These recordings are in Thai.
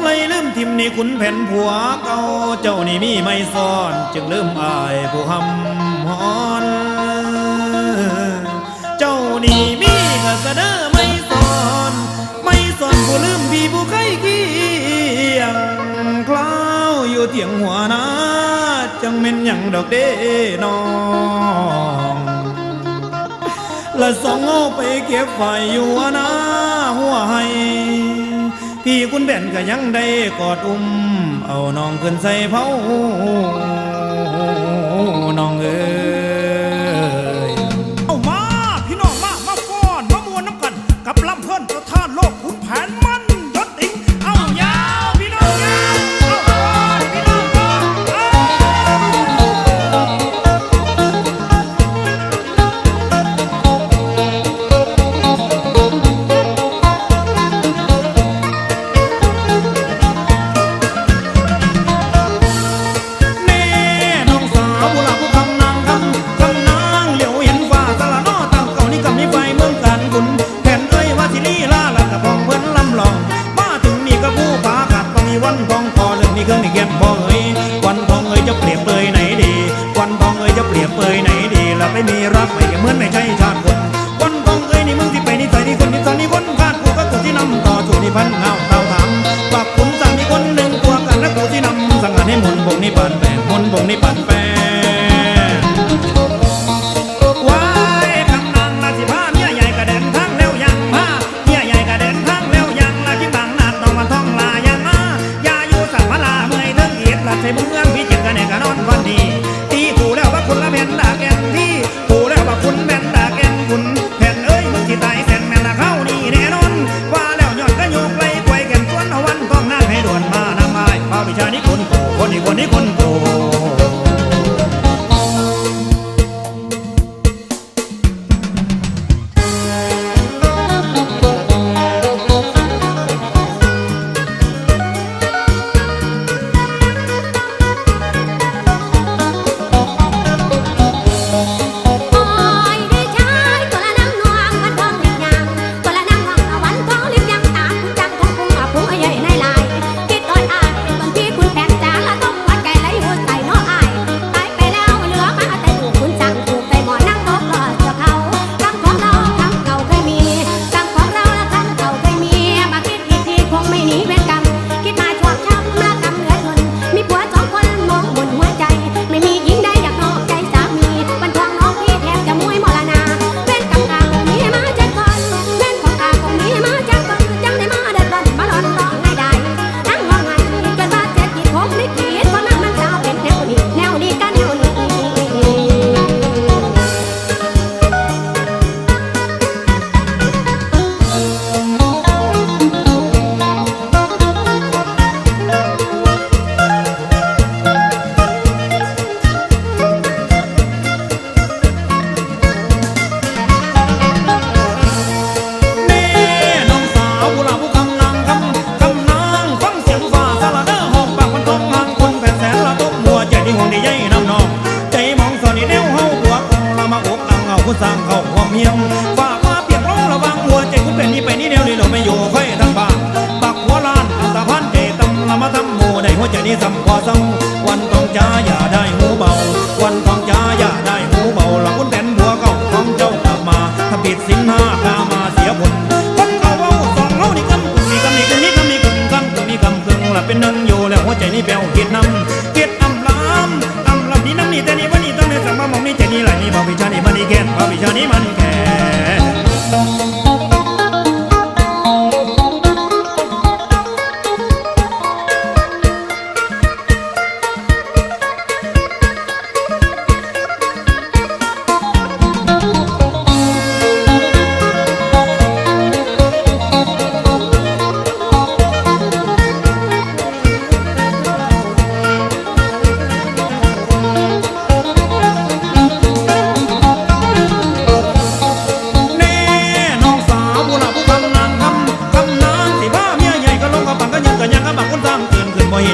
ไล่ลืมทิมนี่ขุนแผ่นผัวเก่าเจ้านี่มีไม่ซ่อนจึงลืมอายผู้หำหอนเจ้านี่มีกระเสดอไม่ซ่อนไม่ซ่อนผู้ลืมพี่ผู้ใครเคียงคล้าวอยู่เตียงหัวนาจังเม็นอย่างดอกเด้น้องและสองเอาไปเก็บไฟอยู่นะหัวให้พี่คุณแบ่นก็ยังได้กอดอุ้มเอาน้องขึ้นใส่เผาน้องเอ้ยเอามาพี่น้องมาฟ้อนมามวนน้ำกันกับลำเพิ่นประธานโลกขุนแผนมันยศติงเอายาวพี่น้องยาวเอาฟ้อนพี่น้องฟ้อนวันทองพอเรื่องนี้เครื่องนี่แก่นพอเอ้ยวันทองเอ้ยจะเปรียบเปยไหนดีวันทองเอ้ยจะเปรียบเปยไหนดีแล้วไม่มีรักไม่เหมือนไม่ใช่ชาติคนวันทองเอ้ยนี่มึงที่ไปนี่ใจนี่คนนี่ตอนนี้คนขาดกูก็กูที่นำต่อสู่นี่พันเงาเต่าถามปากผมสั่งนี่คนหนึ่งตัวกันและกูที่นำสั่งงานให้หมุนบงนี่ปั่นแปะหมุนบงนี่ปั่นแปะว้ายคำนางราชิพาเมียใหญ่กระเด็นทั้งแล้วยังมาเมียใหญ่กระเด็นทั้งแล้วยังลาที่บางนาต้องมาท่องลายังมาใส่เมืองพี่จิตกันเอกนอนวันดีตีกูแล้วว่าคุณละแผ่นดาแกนที่กูแล้วว่าคุณแผ่นดาแกนคุณแผ่นเอ้ยมึงที่ตายแสนแม่ละเข้านี่แน่นอนว่าแล้วยอดก็โยกไล่ไกวแก่นส่วนเอาวันต้องนั่งให้ด่วนมานำไม้พาวิชานี้คนโกคนนี้คนนี้คนโกผู้สร้างเขาความเมียงฝากมาเปียกร้องระวังหัวใจคุณเป็นนี่ไปนี่เดียวนี่เราไม่อยู่ค่อยทั้งบ้านปักหัวล้านอันตะพันใจตำละมาทำโมได้หัวใจนี้ซ้ำกว่าซ้ำวันทองจ้าอย่าได้หูเบาวันทองจ้าอย่าได้หูเบาหลังคุณแทนบัวเก่าของเจ้ากลับมาถ้าผิดสินห้ากามาเสียผลคนเขาว่าสองเขานี่กำนี่กำนี่กำนี่กำนี่กำกำนี่กำกึ่งละเป็นหนึ่งอยู่แล้วหัวใจนี้แป้วเกียดนำเกียดอำลำนี่น้ำนี่แต่นี่วันนี้ต้องได้สั่งมามองนี่ใจนี่ไหลนี่พาวิชานี่มันนี่แก่พาวิชานี่มันแก่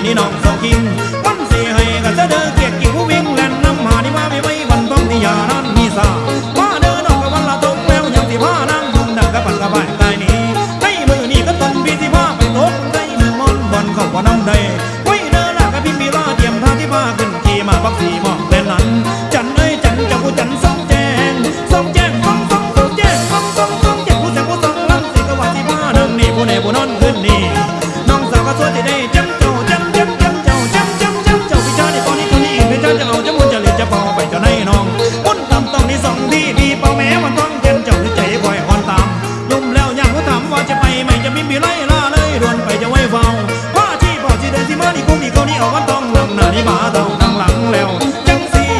นี่น้องสองคิงวันเสียให้กันจะเดินเกียกกี่ผู้วิ่งแล่นน้ำหานี่มาไม่ไว้วันต้องที่ยานั้นมีสามาเดินออกกับวันละตรงแล้วยังสิผ้านั่งทุ่งดังกับปั่นกระบายใต้นี้ในมือนี่ก็ต้นพี่สิผ้าไปตกในมือมอนบอลเขา ก็สวยที่ได้จำเจ้าจำเจ้าพิชาในตอนนี้ตัวนี้พิชาจะเอาจะมุนจะเลียจะเป่าไปเจ้าในน้องมุนตำต้องนี่สองที่ดีเป่าแม้มันต้องเย็นเจ้าหรือใจคอยอ่อนตามยุ่มแล้วยังก็ถามว่าจะไปไม่จะมีไล่ล่าเลยด่วนไปจะไว้เฝ้าว่าที่บอกที่เดินที่มานี่กุ้งนี่เขานี่เอาวันต้องหลังหน้านี่มาต้องทางหลังแล้วจังสี่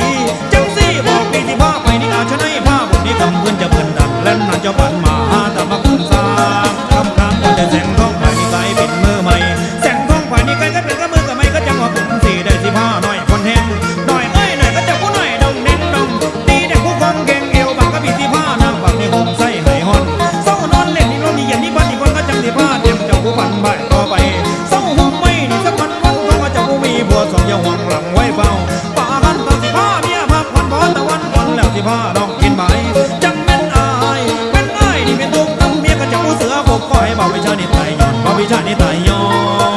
บอกปีที่ผ้าไปนี่อาชนะผ้าบนนี้คำเพื่อนจะเพื่อนดันเล่นนั่นจะปั่นมาแต่มาคุณสางคำค้างก็จะแสงท้องไปนี่ไกลเป็นมือใหม่แสงท้องไปนี่ไกลก็เป็นก็มือกับไม่ก็จังหวะผมสี่ได้ที่ผ้าหน่อยคนแห้งหน่อยเอ้ยหน่อยก็จะผู้หน่อยดองเน้นดองตีเด็กผู้คงเก่งเอวบังก็ปีที่ผ้านางบังนี่ห่มใส่ไหหอนเศร้านอนเล่นนี่ร้อนนี่เย็นนี่บ้านนี่คนก็จังที่ผ้าเตรียมเจ้าผู้ปั่นใบต่อไปเศร้าห่มไม่นี่สักวันก็มาจะผู้มีผัวสองอย่าหวังหลังไว้เฝ้าป่ากันตอนที่ผ้าเมียพักวันพอตะวันก่อนแล้วที่ผ้าน้องกินใบจังเป็นอายนี่เป็นทุกข์น้ำเมียก็จะผู้เสือผมก็ให้บ่าววิชานี่ตายย้อนบ่าววิชานี่ตายย้อน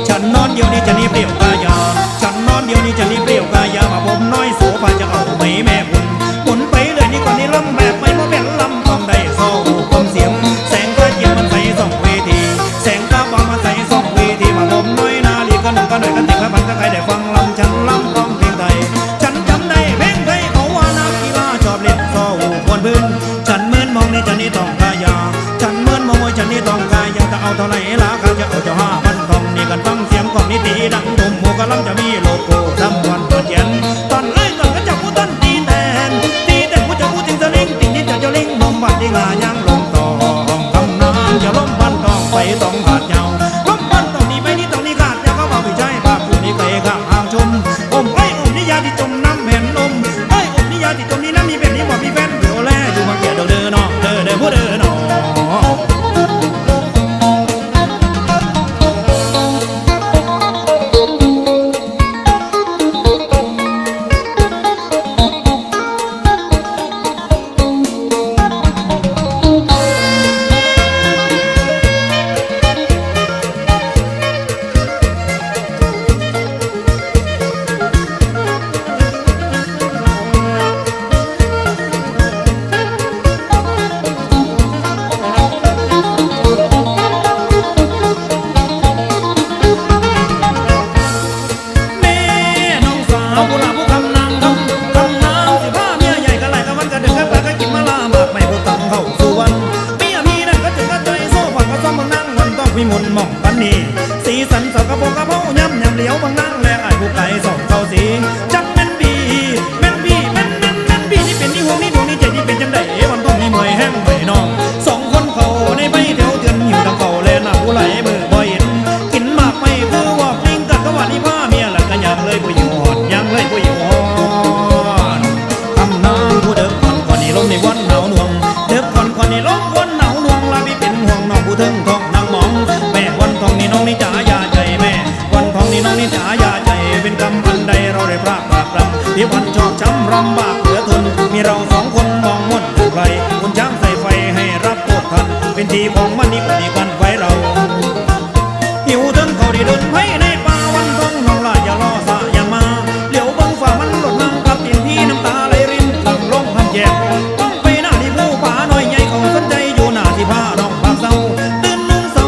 ฉันนอนเดียวนี้จะนี่เปลี่ยวกายาฉันนอนเดียวนี้จะนี่เปลี่ยวกายามาผมน้อยโสภาจะเอาไม่แม่คุณหมุนไปเลยนี่ก่อนนี้ลำแบบไม่มาเป็นลำต้องได้โซ่ความเสียงแสงกระเทียมมันใส่สองเวทีแสงตาบางมาใส่สองเวทีมาผมน้อยนาลีก็หนึ่งก็หน่อยก็ติดพระพันก็ใครได้ฟังลำฉันลำต้องเพลงไทยฉันจำได้เพลงไทยเขาว่านักกีฬาชอบเล่นโซ่บนพื้นฉันเหมือนมองนี่จะนี่ต้องกายาฉันเหมือนมองว่าฉันนี่ต้องกายาจะเอาเท่าไหร่ละเขาจะเอาเจ้า5,000ทองนี่กันฟังเสียงของนี่ตีดังตุ่มหมูกะลำจะมีโลโก้ทำวันเปิดเย็นตอนไล่ตอนก็จะผู้ต้นตีแต่ผู้จะผู้ถึงจะลิงติ่งนี่จะลิงนมบัดที่งายังลงต่อคำน้ำจะล้มพันต้องไปต้องขาดยาวล้มพันต้องนี่ไปนี่ต้องนี่ขาดยาวเขาบอกไม่ใช่ภาคผู้นี้เคยข้ามอ่างชมอมนิยาที่จมน้ำแผ่นลมอมนิยาที่จมนี่น้ำมีเป็นนี่บอกมีแฟนเดี๋ยวแลอยู่มาแก่เด้อเนาะเด้อผู้เด้อเนาะวิมลมองปันนี่สีสันสกปรกกระเพาะย่ำเหลียวบางนั่งแลไอ้ผู้ไก่ส่องเข้าสีจังแม่นบีนี่เป็นนี่ห่วงนี่ดวงนี่ใจนี่เป็นจังไดวันต้องมีมวยแห้งมวยน้องสองคนเขาในใบเดียวเตือนหิวทางเขาแลหน้าผู้ไหลมือบ่เห็นกินมากไม่คือวอกลิงกัดกะวันนี่ผ้าเมียหลักกันยังเลยผู้อยู่หอดยังเลยผู้อยู่หอดทำน้ำผู้เดิมก่อนนี่ลมในวันหนาวหน่วงเดิมก่อนนี่ลมวันหนาวหน่วงลาพี่เป็นห่วงน้องผู้เทิงทองนางมองแม่วันทองนี่น้องนี่จ๋ายาใจแม่วันทองนี่น้องนี่จ๋ายาใจเป็นกำพันใดเราได้พรากปากรำที่วันชอบช้ำรำบากเหลือทนมีเราสองคนมองมนไกลคุณช้างใส่ไฟให้รับโทษทันเป็นทีของมันนี่กันไว้เราหิวถึงเขาได้เดินไว้ในป่าวันทองน้องลาอย่ารอสาอย่ามาเหลียวบังฝ่ามันหลดนั่งกับดินที่น้ำตาไหลรินหลังลงพันแยกต้องไปหน้าที่ผู้ป่าหน่อยใหญ่เขาสนใจอยู่หน้าที่ผ้าน้องปากเศร้าตื่นนุ่งเศร้า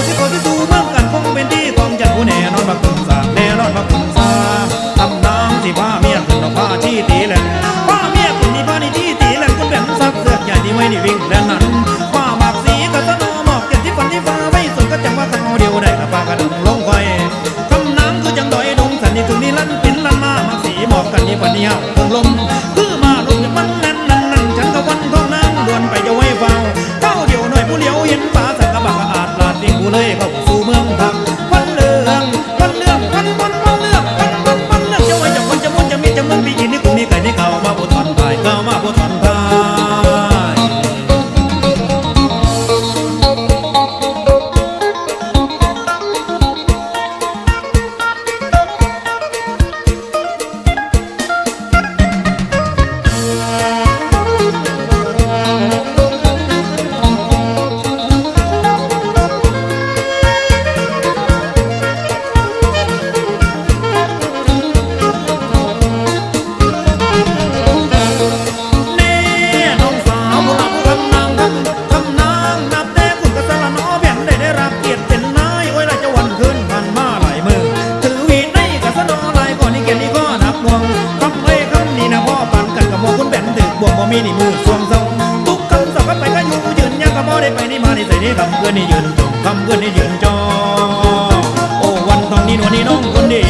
ที่เขาที่สู้เมืองกันคงเป็นที่ของจันผู้แน่นอนบักตุ่มสาแน่นอนบักตุ่มสาทำน้ำที่ผ้าเมียขึ้นเอาผ้าชี้ตีแหลงผ้าเมียขึ้นที่ผ้านี่ชี้ตีแหลงคุณเป็นซักเสื้อใหญ่ที่ไม่ได้วิ่งแล่นนั้นผ้าหมากสีกระสนอหมอกเก็บที่ฝันที่ฟ้าไว้ส่วนก็จังว่าทางเอาเดียวได้กับปากกระดังลงไฟคำน้ำคือจังดอยดงสันนี่ถึงนี่ลั่นปินลั่นมาหมากสีหมอกกันนี่ฝันนี่เห่าคงลม กินนี่กุ้งนี่ไก่นี่เก่ามาบุตรไทยเก่ามาบุตรไทย มีนี่มือสวงเศร้าทุกคำสับไปก็อยู่ยืนยังก็บ่ได้ไปนี่มานี่ใส่นี่คำเพื่อนนี่ยืนจงคำเพื่อนนี่ยืนจอโอ้วันทองนี่นวลนี่น้องคนดี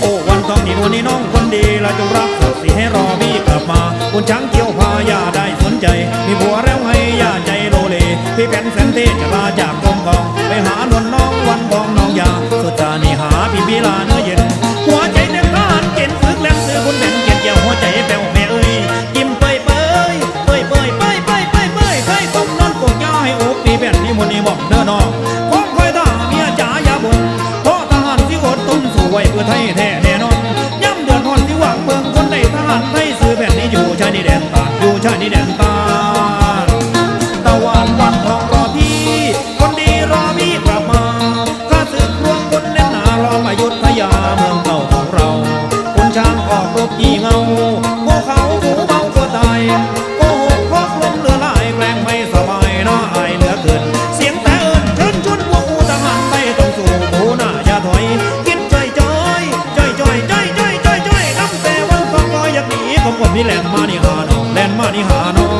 โอ้วันทองนี่นวลนี่น้องคนดีละจงรักสักสีให้รอพี่กลับมาคุณช้างเกี่ยวพาอย่าได้สนใจมีผัวแล้วให้อย่าใจโลเลพี่แผ่นแสนเทจะลาจากกองกองไปหานวลน้องวันทองน้องยาสุดตานี่หาพี่บีลาเนื้อเย็นหัวใจเต็มทหารเก่งฝึกแรงซื้อคุณแผ่นเกียรติเกี่ยวหัวใจแป้วแม่เอ้ยยิ้มเปยเปยเปยเปยเปยเปยเปยเปยเคยต้มนอนกกย่าให้โอบปีแผ่นนี่มนนี่บอกเด้อน้องของคอยท่าเมียจ๋าอย่าบ่นเพราะทหารที่อดทนสู้ไว้เพื่อไทยแท้แน่นอนย่ำเดือดร้อนที่หวังเมืองคนในทหารไทยซื้อแผ่นนี้อยู่ชายนี่แดนตาอยู่ชายนี่แดนตาตะวันวันทองรอพี่คนดีรอพี่กลับมาข้าศึกรวงคนเล่นหนารอมายุทธยาเมืองเก่าของเราคนช้างออกรบยี่เงาพวกเขาหูเบาก็ตายโกหกพอกลมเรือลายแกล้งไม่สบายน่าอายเหลือเกินเสียงแต่เอิญเชิญชวนพวกอูทหารไทยต้องสู้โบหน้าอย่าถอยคิดจ้อยจ้อยจ้อยจ้อยจ้อยจ้อยจ้อยจ้อยน้ำแต่วันทองลอยอยากหนีผมนี่แหลนมานี่หาน้องแลนมานี่หาน้อง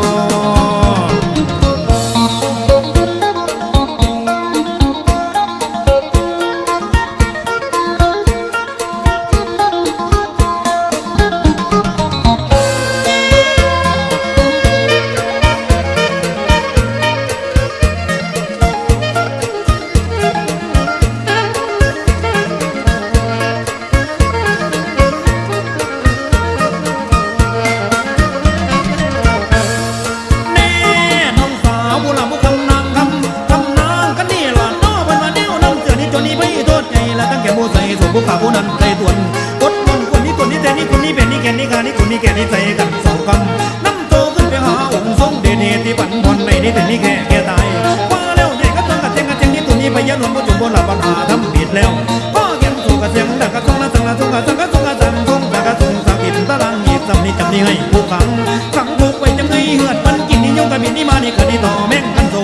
ผู้ข่าผู้นั้นใจต่วนกดมนคนนี้คนนี้แต่นี่คนนี้เป็นนี่แก่นี่กานี่คนนี้แก่นี่ใจกันสองคำน้ำโตขึ้นไปหาองค์ทรงเดชที่บันพรในนี่แต่นี่แก่ตายว่าแล้วใหญ่ก็ต้องกระเจงนี่ตัวนี้ไปยันหลวงพ่อจุ่มบนหลับปัญหาทำผิดแล้วพ่อแก่สู่กระเสียงดักกระทงละสังละทงกระสังกระทงกระสังทงดักกระทงสังกินตะลังหยิบสำนี่จำนี่ให้ผู้ขังขังผูกไว้จังไงเหือดมันกินนี่ยงกระบินนี่มานี่ขันนี่ต่อแม่งกันโซ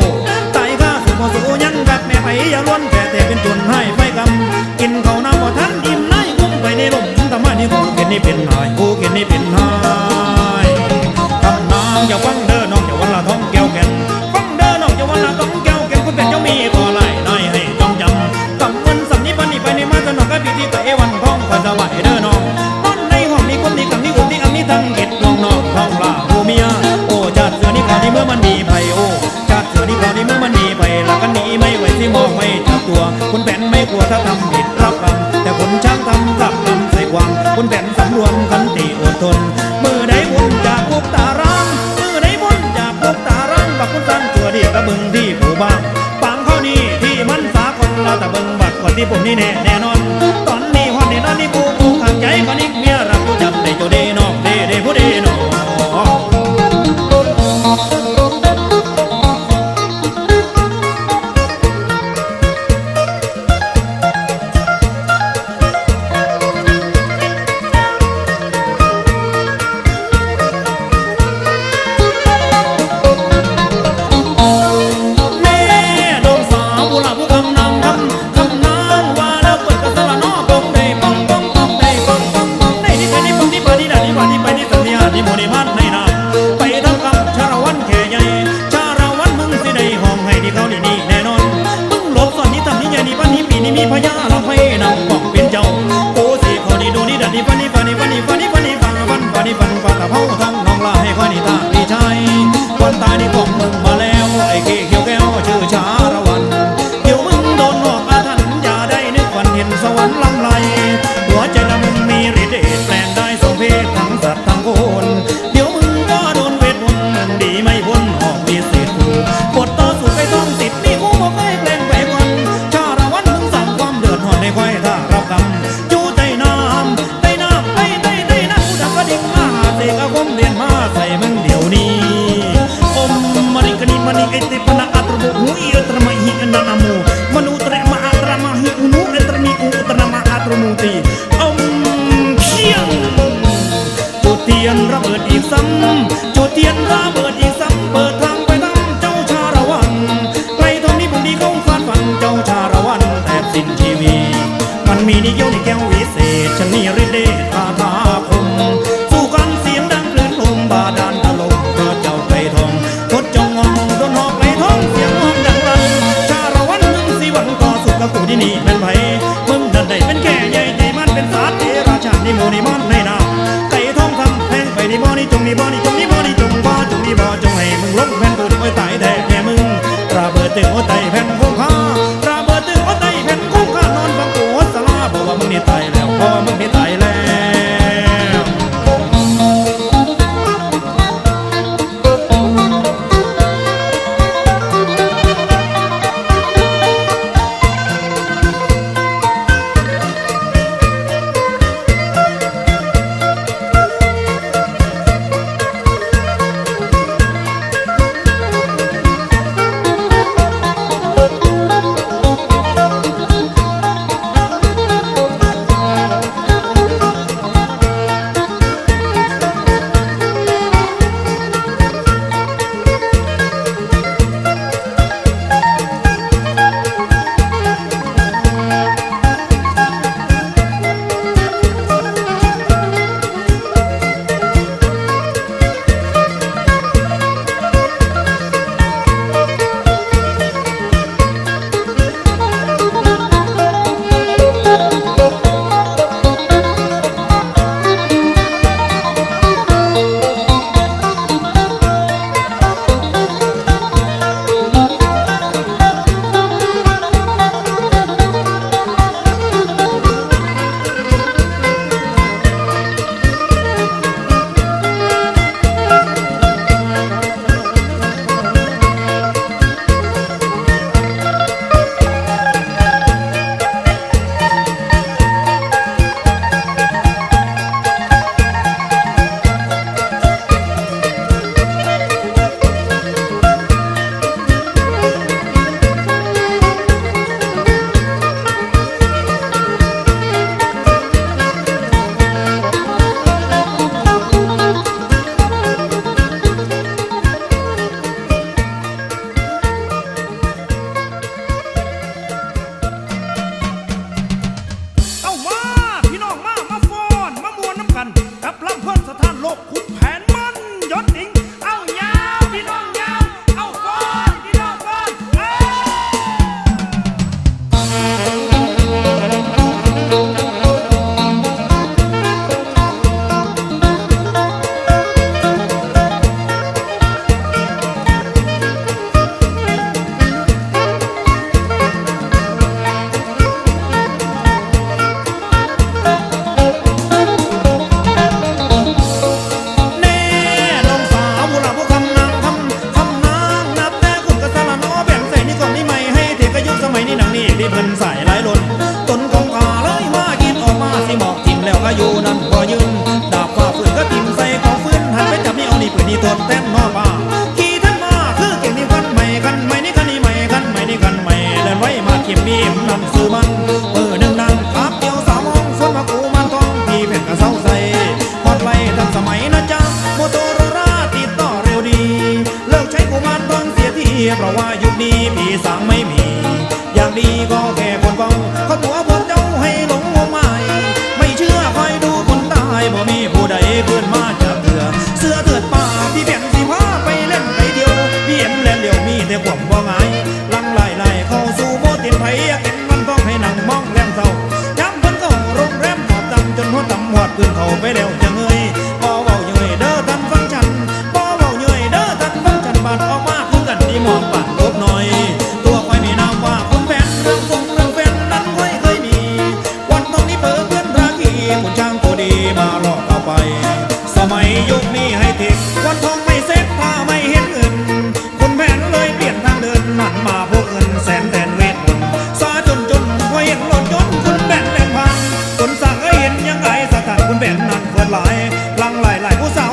ตายข้าสู่พ่อสู่ยังกับแม่ไปอย่าล้วนแก่แต่เป็นจนให้ไฟกำกินเขาน้ำบ่ทันอิ่มไล่กุ้งไปในลมทำไมนี่กูเกินนี่เป็นนายกูเกินนี่เป็นนายทำนางอย่าฟังเด้อน้องอย่าวันละท้องแก้วแก่นฟังเด้อน้องอย่าวันละท้องแก้วแก่นคุณเป็นเจ้ามีก็ไล่นายให้จองจำกำเงินสำนี้ปันนี่ไปในมาสนองกับพี่ที่ไปวันท้องคอยสบายเด้อน้องนอนในห้องนี้คนนี้กังนี้คนนี้อังนี้ทั้งเก็ดน้องน้องท้องลาผู้เมียโอ้จัดเสือนี่ข่าวนี้เมื่อมันมีภัยโอ้จัดเสือนี่ข่าวนี้เมื่อมันมีภัยหลักกันนี้ไม่ไหวที่มองไม่จับตัวคุณแผ่นไม่กลัวถ้าทำผิดรับกรรมแต่คนช้างทำกลับทำใส่ความคุณแผ่นสำรวมขันติอดทนมือใดบุญจากพวกตารังมือใดบุญจากพวกตารังบักคุณสั้นตัวดีกระบึงที่ผู้บ้างปังเข้านี่ที่มันสาคนเราแต่เบิ่งบัดคนที่ผมนี่แน่นอนตอนนี้ฮอดนี่นอนนี่ผู้ข้างใจคนนี้เมียรักผู้จำได้โจเดน้องเดผู้เดน้องมีพญาเราให้นำบอกเป็นเจ้าโอ้สิขอดีดูนี่ดันนี่ฟันนี่ฟันนี่ฟันนี่ฟันนี่ฟันนี่ฟันฟันฟันนี่ฟันฟันตะเภาทองน้องลาให้ค่อยนี่ตาพี่ชายวันตายนี่ของมึงมาแล้วไอ้เกี้ยวแก้วชื่อชาละวันเดี๋ยวมึงโดนหลอกอาถรรพ์อย่าได้นึกวันเห็นสวรรค์ลำไรหัวใจละมึงมีฤทธิ์เดชแปลงได้สองเพศทั้งสัตว์ทั้ง สกอาคมเรียนมาใส่มึงเดี๋ยวนี้อมมาริกนิมานิเอติปนาอัตรบุหุยอัตรมาหิอนานามูมนุตระมาอัตรมาหิอุนุอัตรมีอุอัตรมาอัตรมุติอมเพียงจุดเทียนระเบิดอีกซ้ำจุดเทียนระเบิดอีกซ้ำเปิดทางไปทำเจ้าชาละวันไกลทองนี้บุญดีเขาฟาดฟันเจ้าชาละวันแทบสิ้นชีวิตมันมีนิยมในแก้ววิเศษฉันนี่ฤทธิ์เดชคาถาคมสู้กันเสียงดังคลื่นลมบาดาลถล่มเกิดเจ้าไก่ทองทดจงงองโดนหอกไก่ทองเสียงห้องดังรันชาละวันมึงสิวันก่อสุขกับกูที่นี่เป็นไผมึงนั่นได้เป็นแก่ใหญ่ใจมันเป็นสาเทราชานิโมนิมอนในนาไก่ทองทำแพงไปนี่บ่นี่จงนี่บ่นี่จงนี่บ่นี่จงบ่จงนี่บ่จงให้มึงลงแผ่นปืนไว้ตายแท้แค่มึงระเบิดตึงหัวใจแผ่นคงคาระเบิดตึงหัวใจแผ่นคงคานอนฟังกูสลาบอกว่ามึงนี่ตายแล้วพอมึงนี่ตายแล้ว เพราะว่ายุคนี้ผีสางไม่มีอย่างดีก็แค่คนเฝ้าเขาตัวพวกเจ้าให้หลงงมงายไม่เชื่อคอยดูคนตายบ่มีผู้ใดเกินมาจากเรือเสื้อเถื่อนป่าพี่เพียงสีผ้าไปเล่นไปเดียวพี่เอ็มเล่นเดียวมีแต่ความบ่งายลังไล่เข้าสู่โบตินไผอยากเห็นมันต้องให้นั่งมองแลมเศร้าย้ำเพิ่นเข้าโรงแรมหอบตังจนหัวตำหอดปืนเข้าไปแล้วจะเงยบ่เว้าเยยเด้อท่านฟังฉันบ่เว้าเยยเด้อท่านฟังฉันบาดออกมาคือกันที่มองปากลบหน่อยตัวคอยมีนามว่าคุณแฟนเรื่องทรงเรื่องแฟนนั้นค่อยเคยมีวันตรงนี้เปิดเพื่อนราคีคุณช่างตัวดีมาหลอกเอาไปสมัยยุคนี้ให้ทิกวันทองไม่เซ็ตถ้าไม่เห็นเงินคุณแผนเลยเปลี่ยนทางเดินหันมาพวกเงินแสนแสนเวทมนต์ซาจนพอเห็นหล่นจนคุณแบนแหลมพังคนสั่งให้เห็นยังไงสถานคุณแบนนั้นเกิดหลายลังหลายผู้สาว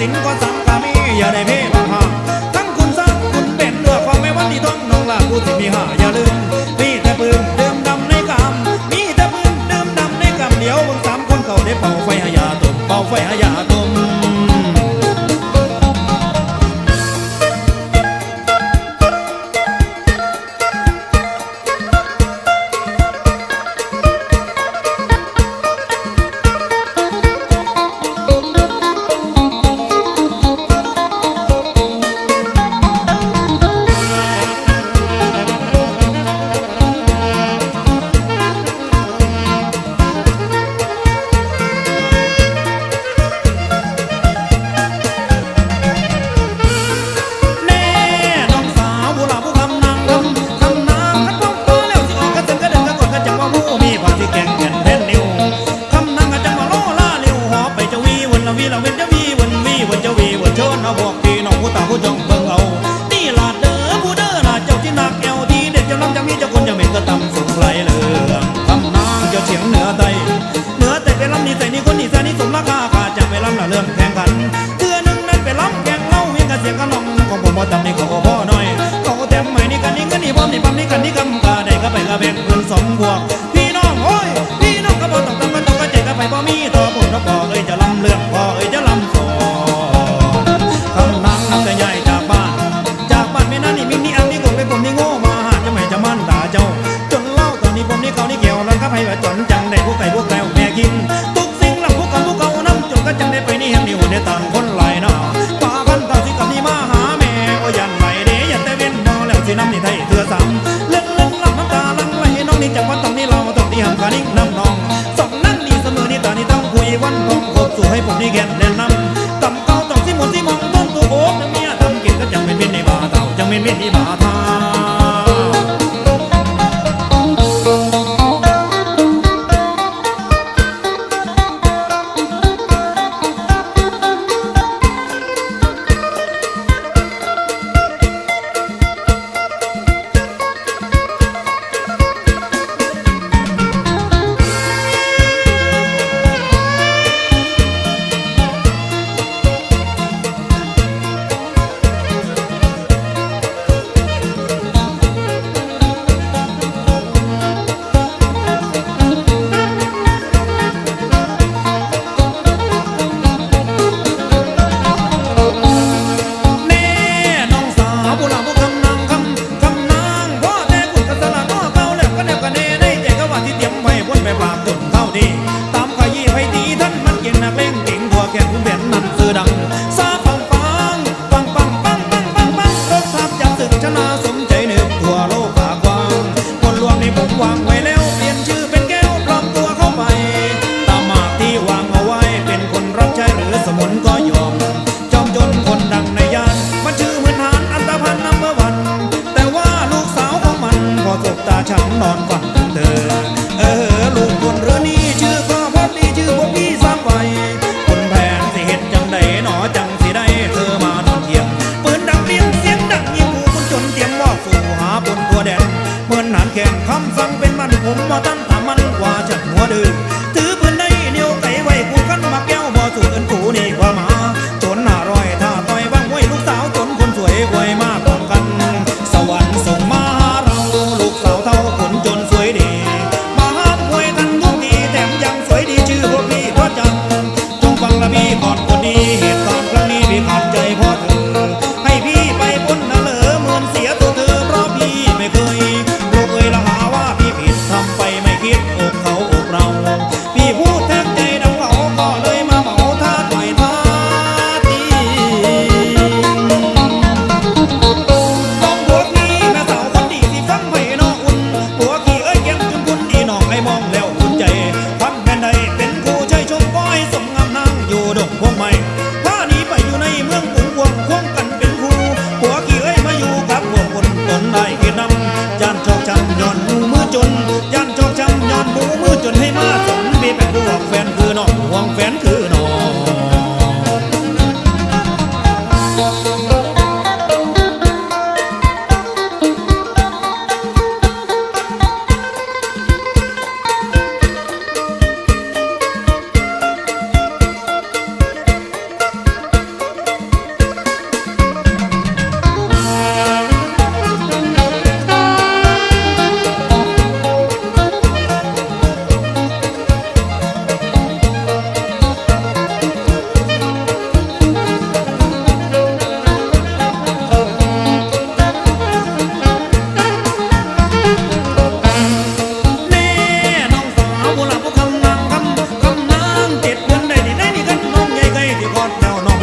สินก็สามกามีอย่าได้เพ่บางหาทั้งคุณสร้างคุณเป็นเลือกความไม่วันที่ต้องน้องลาผู้ที่มีหาอย่าลืมมีแต่ปืนเดิมดำในกำมีแต่ปืนเดิมดำในกำเดี๋ยวมึงสามคนเขาได้เป่าไฟหายาตุ่มเป่าไฟหายาตุ่มก่อนคนดีเหตุการณ์ครั้งนี้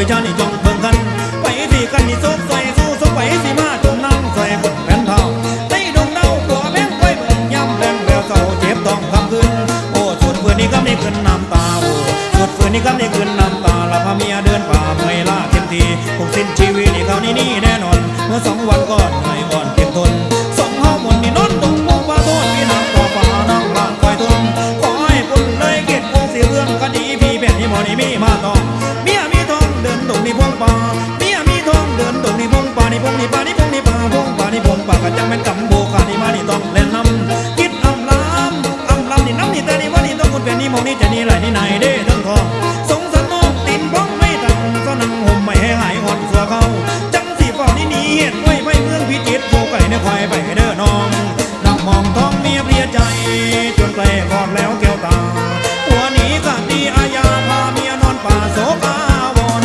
ไปชานี่จงเบิ่งกันไปที่กันนี่ซบใส่สู้ซบไปสิมาจมน้ำใส่คนแผ่นเท้าในดงเน่าตัวแม่งไปเบิ่งย่ำแรงแววเศร้าเจ็บต้องคำคืนโอ้สุดเพื่อนนี่ก็ไม่ขึ้นน้ำตาโอ้สุดเพื่อนนี่ก็ไม่ขึ้นน้ำตาละพาเมียเดินป่าเมื่อยล้าเต็มทีคงสิ้นชีวิตนี่เขานี่แน่นอนเมื่อ2 วันก่อนเหนื่อยอ่อนเต็มทนส่งเฮาหมดนี่นอนดงมุงว่าโทษพี่น้ำต่อฟ้าน้องลาคอยทนขอให้ปุ่นเลยเกตคงสิเรื่องคดีพี่เป็นที่หมอนี่มีมาต้องเมียมีทองเดินดงนี่พงป่าเมียมีทองเดินดงนี่พงป่านี่พงนี่ป่านี่พงนี่ป่าพงป่านี่พงป่าก็จังเป็นกำโบกานี่มานี่ต้องเล่นน้ำคิดอำลำนี่น้ำนี่แต่นี่ว่านี่ต้องคุณเป็นนี่มองนี่จะนี่ไหลนี่ไหนเด้ทั้งทองสงสารน้องตินพ้องไม่ทันก็นั่งห่มไม่ให้หายหอนสัวเขาจังสีฟ้านี่หนีเหตุไว้ไม่เมืองพิจิตรโผไก่เนี่ยคอยไปเด้อน้องนั่งมองท้องเมียเพลียใจจนไกลกอดแล้วแก้วตาหัวหนีกะดีอาญาพาเมียนอนป่าโศกาวร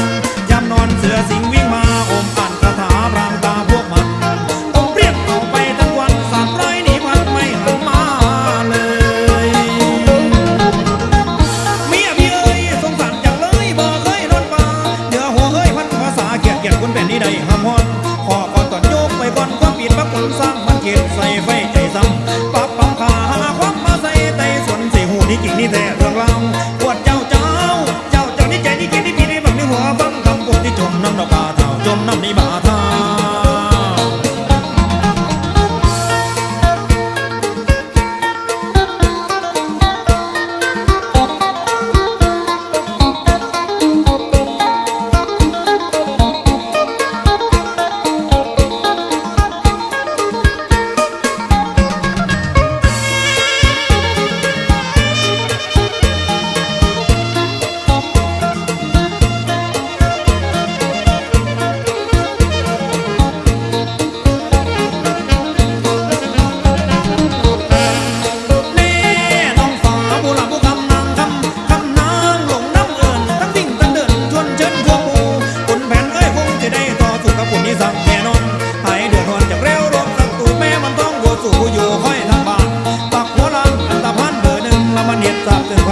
ยามนอนเสือสิงวิ่งมาอมอ่านคาถาพรางตาพวกมันอมเปรียบเอาไปทั้งวัน300หนีพันไม่หันมาเลยเมียพี่เอ้ยสงสารจังเลยบ่เคยนอนป่าเดือหัวเฮ้ยพันภาษาเกียดคนเป็นนี่ได้ห้ามฮอนขอก่อนตอนโยกไปก่อนความปิดปักคนสร้างมันเกียดใส่ไฟใจซ้ำปับปังขาหาความมาใส่ไตสวนสีหูนี่จริงนี่แต่เรื่องเล่าปวดเจ้านี่ใจนี่คิดนี่พี่นี่บักนี่หัวฟังคำปวดที่จมน้ำดอกบาเท่าจมน้ำนี่บาเท่า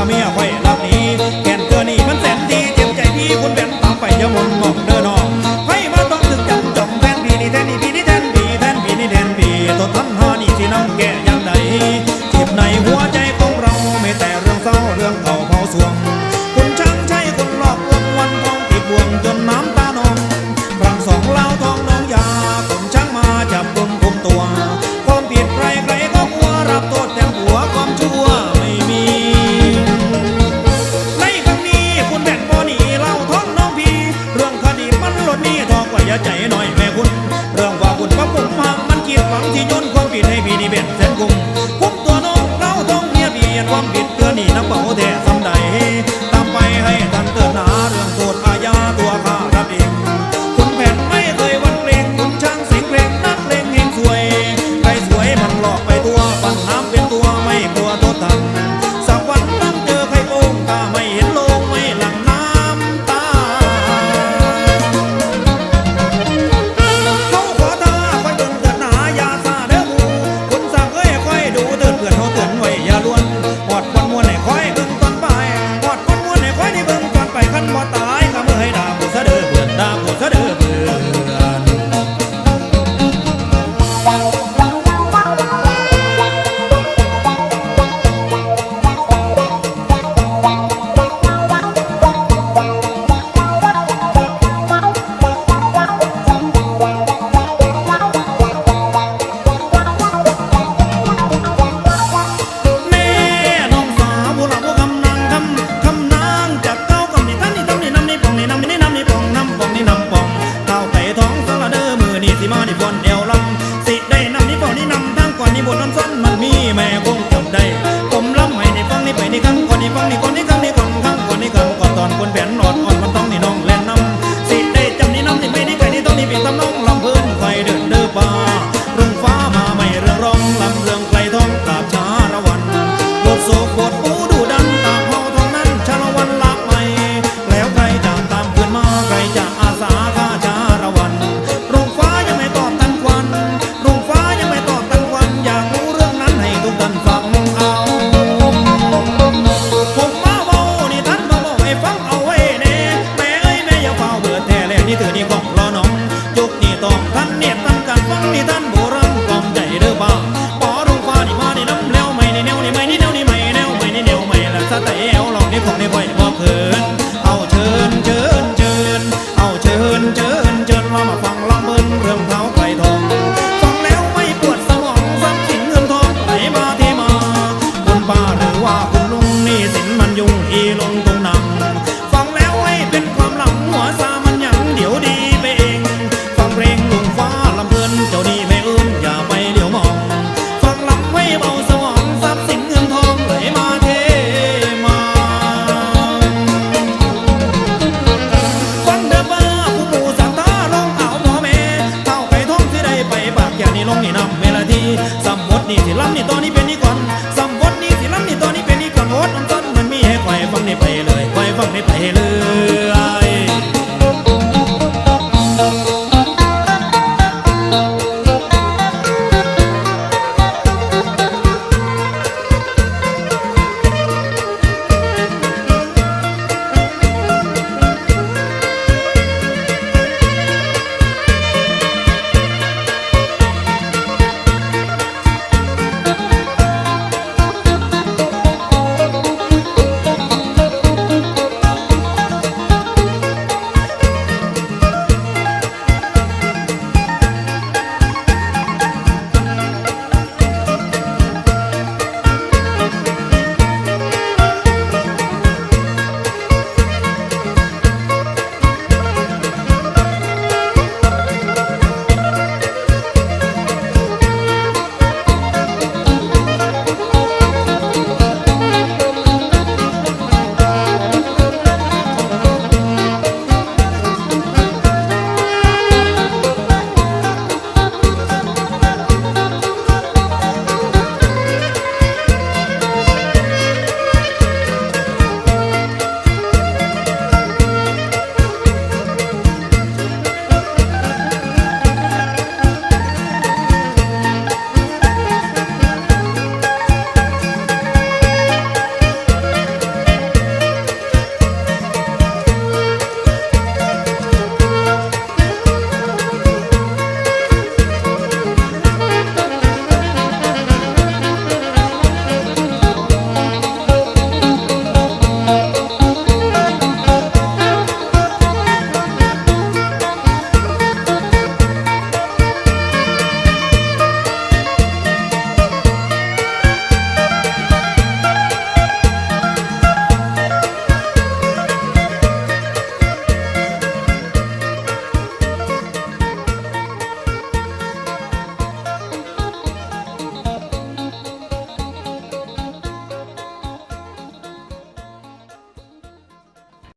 เมียไว้รับนี้แก่นเกินนี่มันแสนดีเจ็บใจพี่คุณแบนตามไปยมนงอกเดินออกไพ่มาต้องถึงจังจ่องแทนพี่นี่แทนนี่พี่นี่แทนพี่แทนพี่นี่แทนพี่ตัวทันหานี่ที่น้ำแก่ยังใดจีบในหัวใจของเราไม่แต่เรื่องเศร้าเรื่องเก่าเผาสวงคุณช่างใช่คนหลอกลวงวันทองติดบ่วงจนน้ำตานองครั้งสองเล่าทองน้องยาคนช่างมาจับกุมคุมตัวความผิดใครก็กลัวรับโทษแต่หัวความชั่วไม่มีใจหน่อยแม่คุณเรื่องว่าคุณป้าปุ่มหักมันกีดฝังที่ย้นความผิดให้พี่นี่เป็นแสนกุมคุ้มตัวน้องเราต้องเมียพี่ความผิดเกินนี่น้ำเป่าแท้ซ้ำใดตามไปให้ทันเตือนหนาเรื่องโทษอาญาตัวข้ารับเองคุณแผ่นไม่เคยวันเกรงคุณช่างเสียงเพลงนักเลงเฮงสวยใครสวยมันหลอกไปตัวปั่นน้ำเป็นตัวไม่กลัวโทษทันสักวันต้องเจอใครโกงตาไม่เห็นโลงไม่หลังน้ำตาด เชิญเรามาฟังล